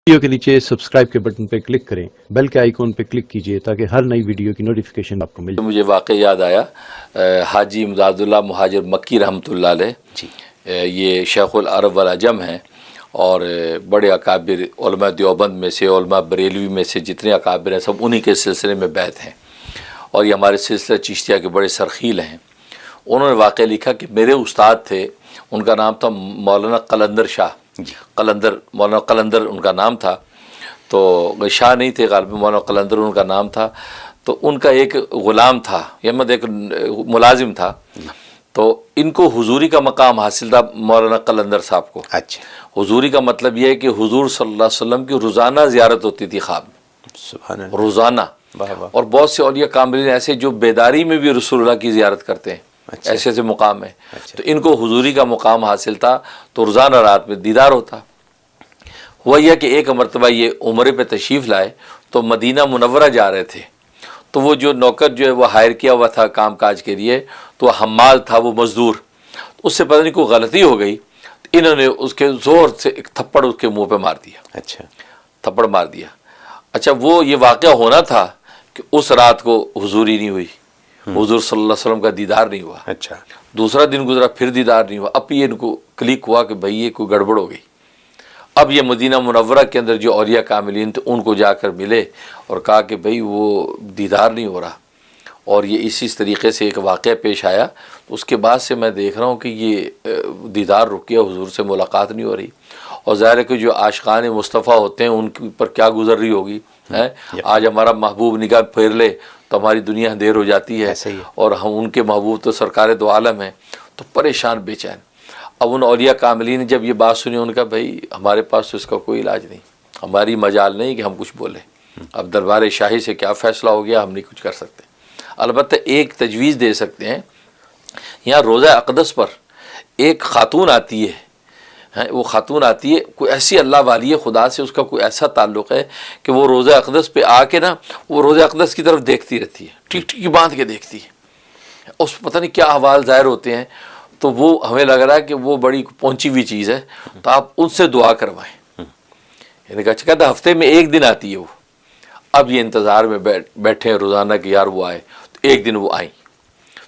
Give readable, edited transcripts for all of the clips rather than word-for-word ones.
Video کے نیچے subscribe کے بٹن پہ کلک کریں، بیل کے آئیکن پہ کلک کیجئے تاکہ ہر نئی ویڈیو کی نوٹیفیکیشن آپ کو مل جائے۔ مجھے واقع یاد آیا حاجی امداد اللہ مہاجر مکی رحمۃ اللہ علیہ، یہ شیخ العرب والعجم ہیں اور بڑے اکابر علماء دیوبند میں سے، علماء بریلوی میں سے جتنے اکابر ہیں سب انہی کے سلسلے میں بیعت ہیں، اور یہ ہمارے سلسلہ چشتیہ کے بڑے سرخیل ہیں۔ انہوں نے واقعہ لکھا کہ میرے استاد تھے، ان کا نام تھا مولانا قلندر شاہ، مولانا قلندر ان کا نام تھا، تو شاہ نہیں تھے غالباً، مولانا قلندر ان کا نام تھا۔ تو ان کا ایک غلام تھا، یعنی ایک ملازم تھا، تو ان کو حضوری کا مقام حاصل تھا مولانا قلندر صاحب کو۔ اچھا، حضوری کا مطلب یہ ہے کہ حضور صلی اللہ علیہ وسلم کی روزانہ زیارت ہوتی تھی خواب میں، سبحان اللہ، روزانہ۔ اور بہت سے اولیاء کاملین ایسے جو بیداری میں بھی رسول اللہ کی زیارت کرتے ہیں، ایسے ایسے مقام ہیں، تو ان کو حضوری کا مقام حاصل تھا، تو روزانہ رات میں دیدار ہوتا۔ ہوا یہ کہ ایک مرتبہ یہ عمرے پہ تشریف لائے تو مدینہ منورہ جا رہے تھے، تو وہ جو نوکر جو ہے وہ ہائر کیا ہوا تھا کام کاج کے لیے، تو حمال تھا وہ مزدور، اس سے پتہ نہیں کوئی غلطی ہو گئی، انہوں نے اس کے زور سے ایک تھپڑ اس کے منہ پہ مار دیا۔ اچھا، تھپڑ مار دیا۔ اچھا، وہ یہ واقعہ ہونا تھا کہ اس رات کو حضوری نہیں ہوئی، حضور صلی اللہ علیہ وسلم کا دیدار نہیں ہوا۔ اچھا، دوسرا دن گزرا، پھر دیدار نہیں ہوا۔ اب یہ ان کو کلک ہوا کہ بھئی یہ کوئی گڑبڑ ہو گئی۔ اب یہ مدینہ منورہ کے اندر جو اولیاء کاملین تھے ان کو جا کر ملے اور کہا کہ بھئی وہ دیدار نہیں ہو رہا، اور یہ اسی طریقے سے ایک واقعہ پیش آیا، تو اس کے بعد سے میں دیکھ رہا ہوں کہ یہ دیدار رک گیا، حضور سے ملاقات نہیں ہو رہی، اور ظاہر ہے کہ جو عاشقان مصطفیٰ ہوتے ہیں ان پر کیا گزر رہی ہوگی۔ آج ہمارا محبوب نگاہ پھیر لے تو ہماری دنیا اندھیر ہو جاتی ہے، اور ہم ان کے محبوب تو سرکار دو عالم ہیں، تو پریشان بے چین۔ اب ان اولیاء کاملین نے جب یہ بات سنی، ان کا بھائی ہمارے پاس تو اس کا کوئی علاج نہیں، ہماری مجال نہیں کہ ہم کچھ بولیں، اب دربار شاہی سے کیا فیصلہ ہو گیا ہم نہیں کچھ کر سکتے۔ البتہ ایک تجویز دے سکتے ہیں، یہاں روضہ اقدس پر ایک خاتون آتی ہے، وہ خاتون آتی ہے، کوئی ایسی اللہ والی ہے خدا سے، اس کا کوئی ایسا تعلق ہے کہ وہ روضہ اقدس پہ آ کے نا وہ روضہ اقدس کی طرف دیکھتی رہتی ہے، ٹک ٹکی باندھ کے دیکھتی ہے، اس پتہ نہیں کیا احوال ظاہر ہوتے ہیں، تو وہ ہمیں لگ رہا ہے کہ وہ بڑی پہنچی ہوئی چیز ہے، تو آپ ان سے دعا کروائیں۔ یعنی کہتا ہفتے میں ایک دن آتی ہے وہ۔ اب یہ انتظار میں بیٹھے ہیں روزانہ کہ یار وہ آئے، تو ایک دن وہ آئیں،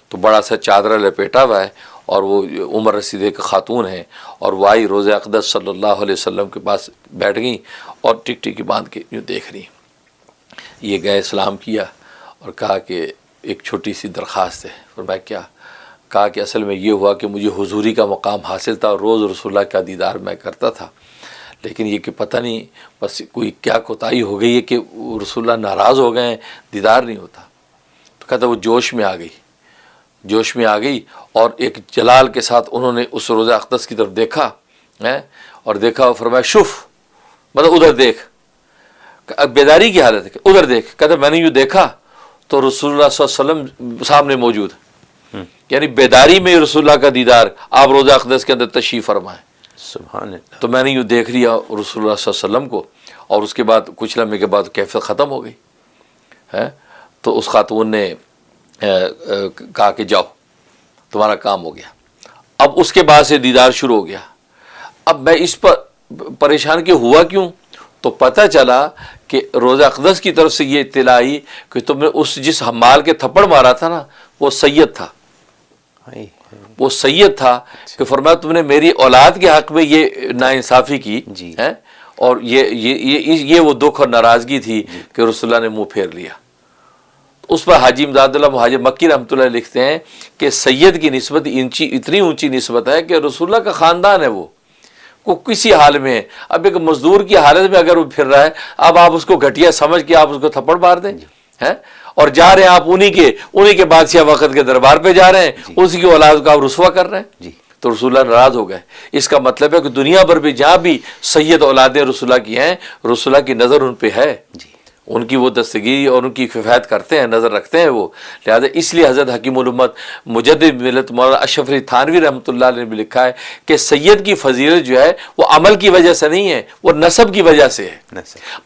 تو بڑا سا چادر لپیٹا ہوا ہے، اور وہ عمر رسیدہ ایک خاتون ہیں، اور وہ آئی روضہ اقدس صلی اللہ علیہ وسلم کے پاس بیٹھ گئیں اور ٹک ٹکی باندھ کے یوں دیکھ رہی ہیں۔ یہ گئے، سلام کیا اور کہا کہ ایک چھوٹی سی درخواست ہے۔ فرمایا کیا؟ کہا کہ اصل میں یہ ہوا کہ مجھے حضوری کا مقام حاصل تھا اور روز رسول اللہ کا دیدار میں کرتا تھا، لیکن یہ کہ پتہ نہیں بس کوئی کیا کوتاہی ہو گئی ہے کہ رسول اللہ ناراض ہو گئے ہیں، دیدار نہیں ہوتا۔ تو کہتا وہ جوش میں آ گئی اور ایک جلال کے ساتھ انہوں نے اس روضہ اقدس کی طرف دیکھا اور دیکھا اور فرمایا شف، مطلب ادھر دیکھ، بیداری کی حالت ہے کہ ادھر دیکھ۔ کہتا میں نے یوں دیکھا تو رسول اللہ صلی اللہ علیہ وسلم سامنے موجود، یعنی بیداری میں رسول اللہ کا دیدار، آپ روضہ اقدس کے اندر تشریف فرمائیں۔ سبحان اللہ۔ تو میں نے یوں دیکھ لیا رسول اللہ صلی اللہ علیہ وسلم کو، اور اس کے بعد کچھ لمحے کے بعد کیفیت ختم ہو گئی ہے۔ تو اس خاتون نے کہا کہ جاؤ تمہارا کام ہو گیا۔ اب اس کے بعد سے دیدار شروع ہو گیا۔ اب میں اس پر پریشان کہ ہوا کیوں، تو پتہ چلا کہ روضہ اقدس کی طرف سے یہ اطلاع آئی کہ تم نے اس جس حمال کے تھپڑ مارا تھا نا وہ سید تھا، وہ سید تھا، کہ فرمایا تم نے میری اولاد کے حق میں یہ ناانصافی کی ہے، اور یہ وہ دکھ اور ناراضگی تھی کہ رسول اللہ نے منہ پھیر لیا۔ اس پر حاجی امداد اللہ مہاجر مکی رحمۃ اللہ لکھتے ہیں کہ سید کی نسبت اتنی اونچی نسبت ہے کہ رسول اللہ کا خاندان ہے، وہ کسی حال میں ہے۔ اب ایک مزدور کی حالت میں اگر وہ پھر رہا ہے، اب آپ اس کو گھٹیا سمجھ کے آپ اس کو تھپڑ مار دیں اور جا رہے ہیں آپ انہی کے بادشاہ وقت کے دربار پہ جا رہے ہیں، اسی کی اولاد کو آپ رسوا کر رہے ہیں، تو رسول اللہ ناراض ہو گئے۔ اس کا مطلب ہے کہ دنیا بھر بھی جہاں بھی سید اولادیں رسول اللہ کی ہیں، رسول اللہ کی نظر ان پہ ہے، ان کی وہ دستگیری اور ان کی کفایت کرتے ہیں، نظر رکھتے ہیں وہ۔ لہذا اس لیے حضرت حکیم الامت مجدد ملت مولانا اشرف علی تھانوی رحمۃ اللہ علیہ نے بھی لکھا ہے کہ سید کی فضیلت جو ہے وہ عمل کی وجہ سے نہیں ہے، وہ نسب کی وجہ سے ہے۔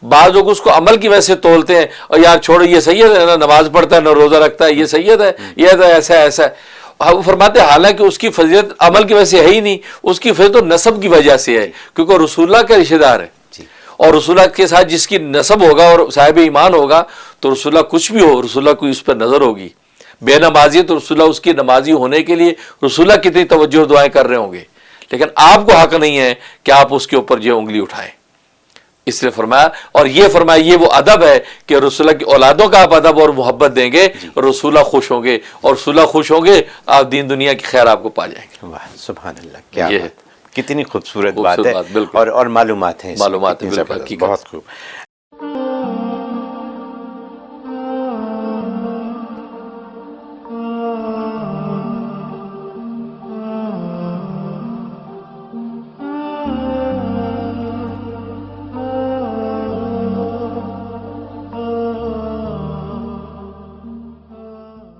بعض لوگ اس کو عمل کی وجہ سے تولتے ہیں، اور یار چھوڑو یہ سید ہے نا، نماز پڑھتا ہے نہ روزہ رکھتا ہے، یہ سید ہے، یہ تو ایسا ایسا ہے۔ فرماتے ہیں حالانکہ اس کی فضیلت عمل کی وجہ سے ہے ہی نہیں، اس کی فضیلت تو نسب کی وجہ سے ہے، کیونکہ رسول اللہ کا رشتہ دار ہے، اور رسولہ کے ساتھ جس کی نسب ہوگا اور صاحب ایمان ہوگا تو رسولہ کچھ بھی ہو رسولہ کو اس پر نظر ہوگی. بے نمازی تو رسولہ اس کی نمازی ہونے کے لیے رسولہ کتنی توجہ اور دعائیں کر رہے ہوں گے, لیکن آپ کو حق نہیں ہے کہ آپ اس کے اوپر جو انگلی اٹھائیں. اس لیے فرمایا, اور یہ فرمایا یہ وہ ادب ہے کہ رسولہ کی اولادوں کا آپ ادب اور محبت دیں گے, رسولہ خوش ہوں گے, اور رسولہ خوش ہوں گے آپ دین دنیا کی خیر آپ کو پا جائیں گے. واہ سبحان اللہ, کیا یہ بات, کتنی خوبصورت بات ہے, بالکل. اور معلومات ہیں, معلومات ہیں, بالکل، زبردست, حقیقت. بہت خوب.